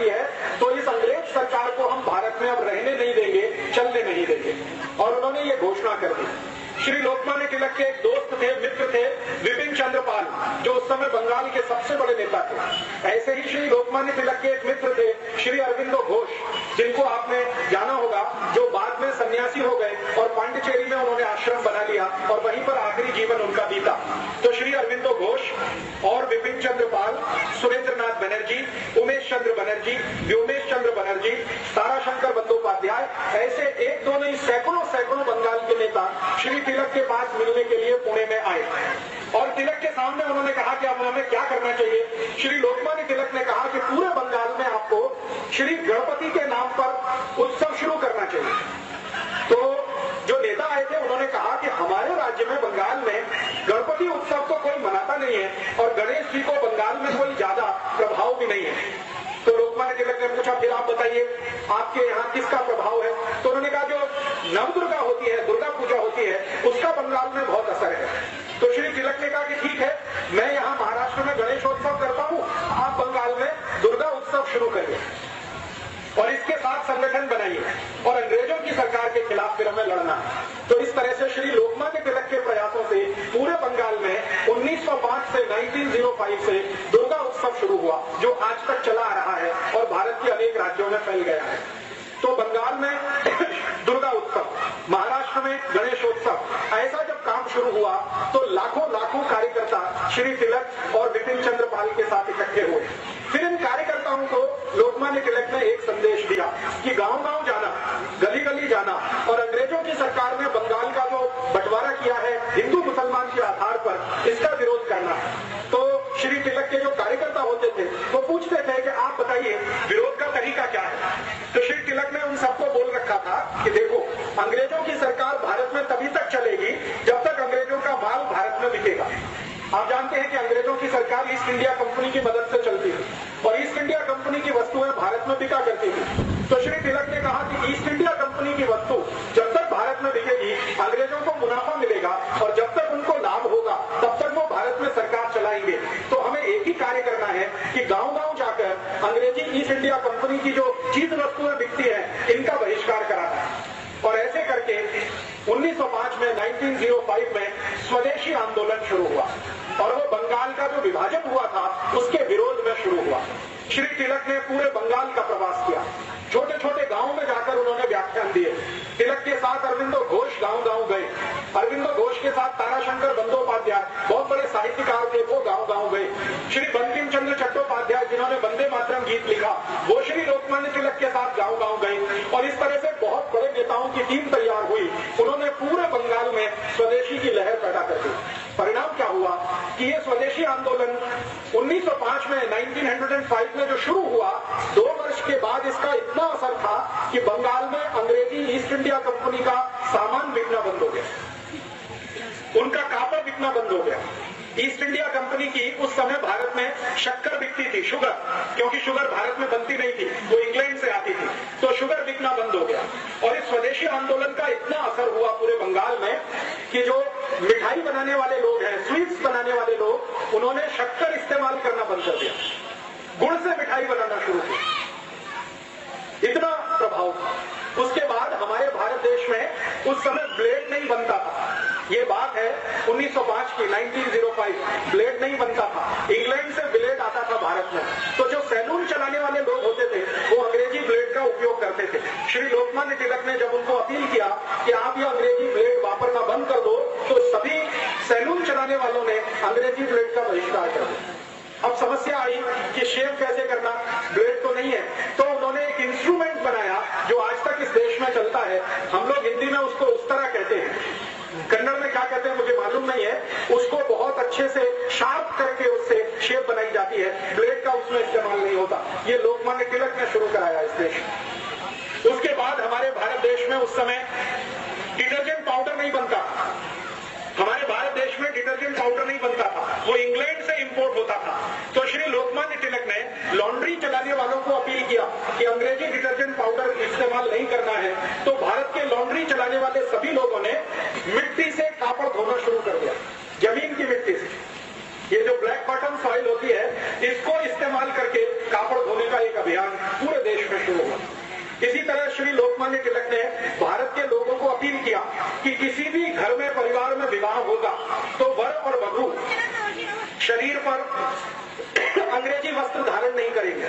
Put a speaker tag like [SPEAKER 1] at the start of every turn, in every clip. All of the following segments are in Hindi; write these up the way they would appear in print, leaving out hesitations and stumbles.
[SPEAKER 1] करती है तो इस अंग्रेज सरकार को हम भारत में अब रहने नहीं देंगे, चलने नहीं देंगे। और उन्होंने ये घोषणा कर दी। श्री लोकमान्य तिलक के एक दोस्त थे, मित्र थे, विपिन चंद्र पाल, जो उस समय बंगाल के सबसे बड़े नेता थे। ऐसे ही श्री लोकमान्य तिलक के एक मित्र थे श्री अरविंदो घोष, जिनको आपने जाना होगा, जो बाद में सन्यासी हो गए और पांडिचेरी में उन्होंने आश्रम बना लिया और वहीं पर आखिरी जीवन उनका बीता। तो श्री अरविंदो घोष और विपिन चंद्र पाल, सुरेंद्र नाथ बनर्जी, उमेश चंद्र बनर्जी, व्योमेश चंद्र बनर्जी, ताराशंकर बंदोपाध्याय, ऐसे एक दो नहीं सैकड़ों सैकड़ों बंगाल के नेता श्री तिलक के पास मिलने के लिए पुणे में आए और तिलक के सामने उन्होंने कहा कि अब हमें क्या करना चाहिए। श्री लोकमान्य तिलक ने कहा कि पूरे बंगाल में आपको श्री गणपति के नाम पर उत्सव शुरू करना चाहिए। तो जो नेता आए थे उन्होंने कहा कि हमारे राज्य में, बंगाल में गणपति उत्सव तो कोई मनाता नहीं है और गणेश जी को बंगाल में कोई ज्यादा प्रभाव भी नहीं है। तो लोकमान्य तिलक ने पूछा, फिर आप बताइए आपके यहाँ किसका प्रभाव है? तो उन्होंने कहा जो नवदुर्गा होती है, दुर्गा पूजा होती है, उसका बंगाल में बहुत असर है। तो श्री तिलक ने कहा कि ठीक है, मैं यहाँ महाराष्ट्र में गणेशोत्सव करता हूँ, आप बंगाल में दुर्गा उत्सव शुरू करिए और इसके साथ संगठन बनाइए और अंग्रेजों की सरकार के खिलाफ फिर हमें लड़ना है। तो इस तरह से श्री लोकमान्य तिलक के प्रयासों से पूरे बंगाल में 1905 से 1905 से दुर्गा उत्सव शुरू हुआ, जो आज तक चला आ रहा है और भारत के अनेक राज्यों में फैल गया है। तो बंगाल में दुर्गा उत्सव, महाराष्ट्र में गणेशोत्सव, ऐसा जब काम शुरू हुआ तो लाखों लाखों कार्यकर्ता श्री तिलक और विपिन चंद्र पाल के साथ इकट्ठे हुए। फिर इन कार्यकर्ताओं को लोकमान्य तिलक ने एक संदेश दिया कि गांव-गांव जाना, गली-गली जाना और अंग्रेजों की सरकार ने बंगाल का जो बंटवारा किया है हिंदू मुसलमान के आधार पर, इसका विरोध करना। तो श्री तिलक के जो कार्यकर्ता होते थे वो पूछते थे कि आप बताइए विरोध का तरीका क्या है? तो श्री तिलक ने उन सबको बोल रखा था कि देखो, अंग्रेजों की सरकार भारत में तभी तक चलेगी जब तक अंग्रेजों का माल भारत में बिकेगा। आप जानते हैं कि अंग्रेजों की सरकार ईस्ट इंडिया कंपनी की मदद से चलती थी और ईस्ट इंडिया कंपनी की वस्तुएं भारत में बिका करती थी। तो श्री तिलक ने कहा कि ईस्ट इंडिया कंपनी की वस्तु जब तक भारत में बिकेगी अंग्रेजों को मुनाफा मिलेगा और जब तक उनको लाभ होगा तब तक वो भारत में सरकार चलाएंगे। तो हमें एक ही कार्य करना है कि गांव-गांव जाकर अंग्रेजी ईस्ट इंडिया कंपनी की जो चीज वस्तुएं बिकती है इनका बहिष्कार कराना है। और ऐसे करके 1905 में 1905 में स्वदेशी आंदोलन शुरू हुआ और वो बंगाल का जो विभाजन हुआ था उसके विरोध में शुरू हुआ। श्री तिलक ने पूरे बंगाल का प्रवास किया, छोटे छोटे गांवों में जाकर उन्होंने व्याख्यान दिए। तिलक के साथ अरविंदो घोष गांव-गांव गए, अरविंदो घोष के साथ ताराशंकर बंदोपाध्याय, बहुत बड़े साहित्यकार थे, वो गांव-गांव गए। श्री बंकिम चंद्र चट्टोपाध्याय जिन्होंने वंदे मातरम गीत लिखा, वो श्री लोकमान्य तिलक के साथ गांव-गांव गए और इस तरह से बहुत बड़े नेताओं की टीम तैयार हुई। उन्होंने पूरे बंगाल में स्वदेशी की लहर पैदा कर दी। परिणाम क्या हुआ कि ये स्वदेशी आंदोलन 1905 में 1905 में जो शुरू हुआ, 2 वर्ष के बाद इसका इतना असर था कि बंगाल में अंग्रेजी ईस्ट इंडिया कंपनी का सामान बिकना बंद हो गया, उनका कापड़ बिकना बंद हो गया। ईस्ट इंडिया कंपनी की उस समय भारत में शक्कर बिकती थी, शुगर, क्योंकि शुगर भारत में बनती नहीं थी, वो इंग्लैंड से आती थी, तो शुगर बिकना बंद हो गया। और इस स्वदेशी आंदोलन का इतना असर हुआ पूरे बंगाल में कि जो मिठाई बनाने वाले लोग हैं, स्वीट्स बनाने वाले लोग, उन्होंने शक्कर इस्तेमाल करना बंद कर दिया, गुड़ से मिठाई बनाना शुरू की। इतना प्रभाव था। उसके बाद हमारे भारत देश में उस समय ब्लेड नहीं बनता था, ये बात है 1905 की, 1905 ब्लेड नहीं बनता था, इंग्लैंड से ब्लेड आता था भारत में। तो जो सैलून चलाने वाले लोग होते थे वो अंग्रेजी ब्लेड का उपयोग करते थे। श्री लोकमान्य तिलक ने जब उनको अपील किया कि आप ये अंग्रेजी ब्लेड वापरना बंद कर दो, तो सभी सैलून चलाने वालों ने अंग्रेजी ब्लेड का बहिष्कार कर दिया। अब समस्या आई कि शेव कैसे करना, ब्लेड तो नहीं है, तो उन्होंने एक इंस्ट्रूमेंट बनाया जो आज तक इस देश में चलता है। हम लोग हिंदी में उसको उस तरह कहते हैं, कन्नड़ में क्या कहते हैं मुझे मालूम नहीं है। उसको बहुत अच्छे से शार्प करके उससे शेप बनाई जाती है, ब्लेड का उसमें इस्तेमाल नहीं होता। ये लोकमान्य तिलक ने शुरू कराया इस देश में। उसके बाद हमारे भारत देश में उस समय डिटर्जेंट पाउडर नहीं बनता, हमारे भारत देश में डिटर्जेंट पाउडर नहीं बनता था, वो इंग्लैंड से इंपोर्ट होता था। तो श्री लोकमान्य तिलक ने लॉन्ड्री चलाने वालों को अपील किया कि अंग्रेजी डिटर्जेंट पाउडर इस्तेमाल नहीं करना है। तो भारत के लॉन्ड्री चलाने वाले सभी लोगों ने मिट्टी से कापड़ धोना शुरू कर दिया, जमीन की मिट्टी से। ये जो ब्लैक बॉटम सॉइल होती है, इसको इस्तेमाल करके कापड़ धोने का एक अभियान अभियान पूरे देश में शुरू हुआ। इसी तरह श्री लोकमान्य तिलक ने भारत के लोगों को अपील किया कि किसी भी घर में परिवार में विवाह होगा तो वर और वधू शरीर पर अंग्रेजी वस्त्र धारण नहीं करेंगे।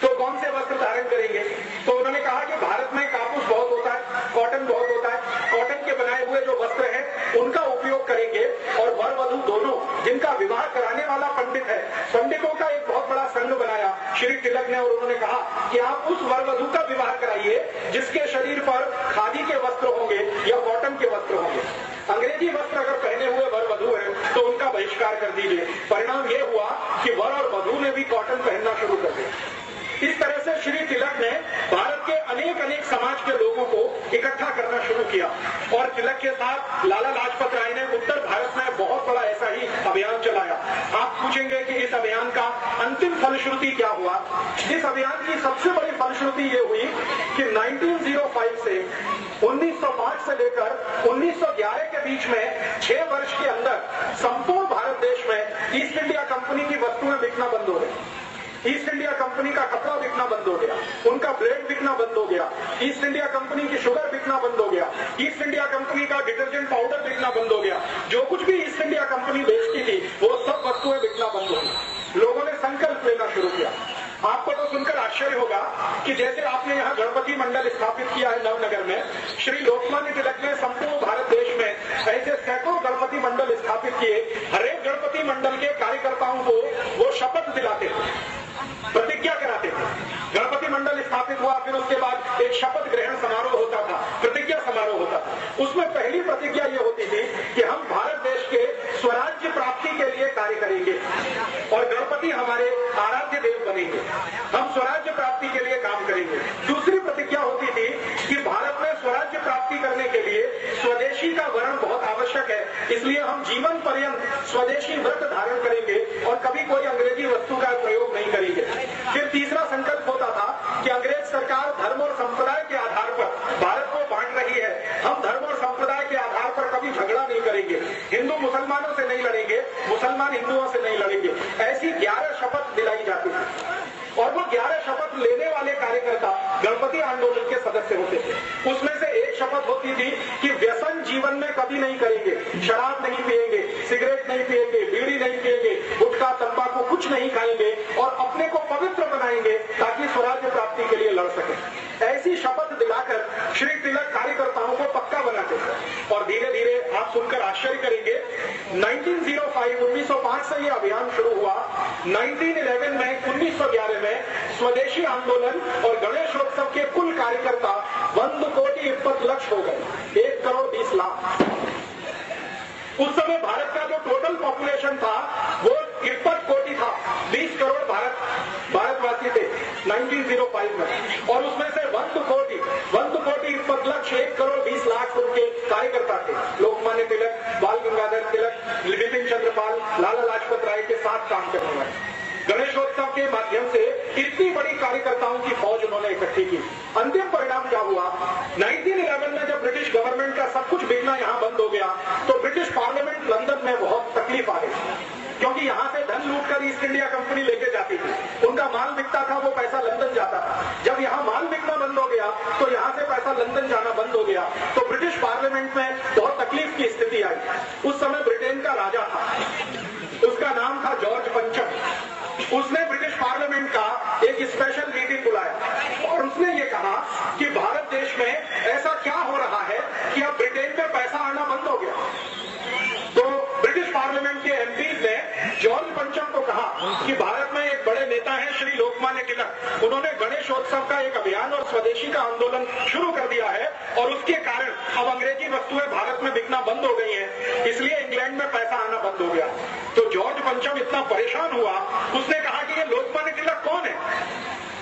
[SPEAKER 1] तो कौन से वस्त्र धारण करेंगे? तो उन्होंने कहा कि भारत में कापूस बहुत होता है, कॉटन बहुत होता है, कॉटन के बनाए हुए जो वस्त्र हैं उनका उपयोग करेंगे और वर वधू दोनों जिनका विवाह कराने वाला पंडित है, पंडितों का एक बहुत बड़ा संघ बनाया श्री तिलक ने और उन्होंने कहा कि आप उस वर वधू का विवाह कराइए जिसके शरीर पर खादी के वस्त्र होंगे या कॉटन के वस्त्र होंगे। अंग्रेजी वस्त्र अगर पहने हुए वर वधू है तो उनका बहिष्कार कर दीजिए। परिणाम यह हुआ कि वर और वधू ने भी कॉटन पहनना शुरू कर दिया। इस तरह से श्री तिलक ने भारत के अनेक समाज के लोगों को इकट्ठा करना शुरू किया और तिलक के साथ लाला लाजपत राय ने उत्तर भारत में बहुत बड़ा ऐसा ही अभियान चलाया। आप पूछेंगे कि इस अभियान का अंतिम फलश्रुति क्या हुआ? इस अभियान की सबसे बड़ी फलश्रुति ये हुई कि 1905 से 1905 से लेकर 1911 के बीच में 6 वर्ष के अंदर संपूर्ण भारत देश में ईस्ट इंडिया कंपनी की वस्तुएं बिकना बंद हो गई। ईस्ट इंडिया कंपनी का कपड़ा बिकना बंद हो गया, उनका ब्रेड बिकना बंद हो गया, ईस्ट इंडिया कंपनी की शुगर बिकना बंद हो गया, ईस्ट इंडिया कंपनी का डिटर्जेंट पाउडर बिकना बंद हो गया। जो कुछ भी ईस्ट इंडिया कंपनी बेचती थी वो सब वस्तुएं बिकना बंद हो गई। लोगों ने संकल्प लेना शुरू किया। आपको तो सुनकर आश्चर्य होगा कि जैसे आपने यहाँ गणपति मंडल स्थापित किया है नवनगर में, श्री लोकमान्य तिलक ने संपूर्ण भारत देश में ऐसे सैकड़ों गणपति मंडल स्थापित किए। हर एक गणपति मंडल के कार्यकर्ताओं को वो शपथ दिलाते थे, प्रतिज्ञा कराते थे। गणपति मंडल स्थापित हुआ, फिर उसके बाद एक शपथ ग्रहण समारोह होता था, प्रतिज्ञा समारोह होता था। उसमें पहली प्रतिज्ञा ये होती थी कि हम भारत देश के स्वराज्य प्राप्ति के लिए कार्य करेंगे और गणपति हमारे आराध्य देव बनेंगे, हम स्वराज्य प्राप्ति के लिए काम करेंगे। दूसरी प्रतिज्ञा होती थी कि भारत में स्वराज्य प्राप्ति करने के लिए स्वदेशी का वर्ण बहुत आवश्यक है, इसलिए हम जीवन पर्यंत स्वदेशी व्रत धारण करेंगे और कभी कोई अंग्रेजी वस्तु का प्रयोग नहीं करेंगे। फिर तीसरा संकल्प होता था कि अंग्रेज सरकार धर्म और संप्रदाय के आधार पर भारत को बांट रही है, हम धर्म और संप्रदाय के आधार पर कभी झगड़ा नहीं करेंगे, हिंदू मुसलमानों से नहीं लड़ेंगे, मुसलमान हिंदुओं से नहीं लड़ेंगे। ऐसी 11 शपथ दिलाई जाती थी और वो 11 शपथ लेने वाले कार्यकर्ता गणपति आंदोलन के सदस्य होते थे। उसमें से एक शपथ होती थी कि व्यसन जीवन में कभी नहीं करेंगे, शराब नहीं पिएंगे, सिगरेट नहीं पिएंगे, बीड़ी नहीं पिएंगे, गुटखा तंबाकू कुछ नहीं खाएंगे और अपने को पवित्र बनाएंगे ताकि स्वराज्य प्राप्ति के लिए लड़ सके। ऐसी शपथ दिलाकर श्री तिलक कार्यकर्ताओं को पक्का बनाते थे और धीरे धीरे आप सुनकर आश्चर्य करेंगे 1905 से यह अभियान शुरू हुआ। 1911 में 1911 में स्वदेशी आंदोलन और गणेशोत्सव के कुल कार्यकर्ता 1,20,20,00,000 हो गए, 1,20,00,000। उस समय भारत का जो टोटल पॉपुलेशन था वो 20 कोटि था, 20 करोड़ भारतवासी थे 1905 में और उसमें से 1,20,20,00,000 1,20,00,000 उनके कार्यकर्ता थे। लोकमान्य तिलक, बाल गंगाधर तिलक, विपिन चंद्र पाल, लाला लाजपत राय के साथ काम करने वाले। गणेशोत्सव के माध्यम से इतनी बड़ी कार्यकर्ताओं की फौज उन्होंने इकट्ठी की। अंतिम परिणाम क्या हुआ? 1911 में जब ब्रिटिश गवर्नमेंट का सब कुछ बिकना यहाँ बंद हो गया तो ब्रिटिश पार्लियामेंट लंदन में बहुत तकलीफ आ गई, क्योंकि यहाँ से धन लूटकर ईस्ट इंडिया कंपनी लेके जाती थी। उनका माल बिकता था, वो पैसा लंदन जाता था। जब यहाँ माल बिकना बंद हो गया तो यहाँ से पैसा लंदन जाना बंद हो गया, तो ब्रिटिश पार्लियामेंट में बहुत तकलीफ की स्थिति आई। उस समय ब्रिटेन का राजा था, उसका नाम था जॉर्ज पंचम। उसने ब्रिटिश पार्लियामेंट का एक स्पेशल मीटिंग बुलाया और उसने ये कहा कि भारत देश में ऐसा क्या हो रहा है कि अब ब्रिटेन में पैसा आना बंद हो गया। तो ब्रिटिश पार्लियामेंट के एमपीज ने जॉर्ज पंचम को कहा कि भारत में एक बड़े नेता हैं श्री लोकमान्य तिलक, उन्होंने गणेशोत्सव का एक अभियान और स्वदेशी का आंदोलन शुरू कर दिया है और उसके कारण अब अंग्रेजी वस्तुएं भारत में बिकना बंद हो गई हैं, इसलिए इंग्लैंड में पैसा आना बंद हो गया। तो जॉर्ज पंचम इतना परेशान हुआ, उसने कहा कि ये लोकमान्य तिलक कौन है?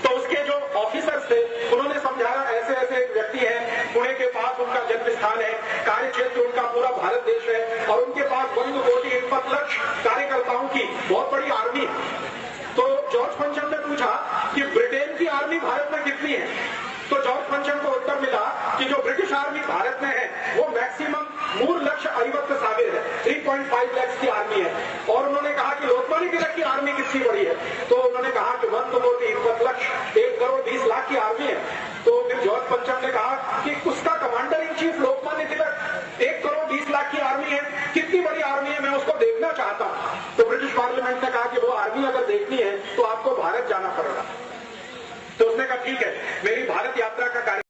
[SPEAKER 1] तो उसके जो ऑफिसर्स थे उन्होंने समझाया ऐसे ऐसे एक व्यक्ति है, पुणे के पास उनका जन्म स्थान है, कार्य क्षेत्र उनका पूरा भारत देश है और उनके पास 1,20,20,00,000 कार्यकर्ताओं की बहुत बड़ी आर्मी है। तो जॉर्ज पंचम ने पूछा कि ब्रिटेन की आर्मी भारत में कितनी है? तो जॉर्ज पंचम को उत्तर मिला कि जो ब्रिटिश आर्मी भारत में है वो मैक्सिमम 3,50,000 है, 3.5 लाख की आर्मी है। और उन्होंने कहा कि लोकमान्य तिलक की आर्मी कितनी बड़ी है? तो उन्होंने कहा कि 1,20,20,00,000 उसने कहा कि उसका commander in chief Lokmanya Tilak 1 crore 20 lakh की आर्मी है, कितनी बड़ी आर्मी है, मैं उसको देखना चाहता हूं। तो ब्रिटिश पार्लियामेंट ने कहा कि वो आर्मी अगर देखनी है तो आपको भारत जाना पड़ेगा। तो उसने कहा ठीक है, मेरी भारत यात्रा का कार्य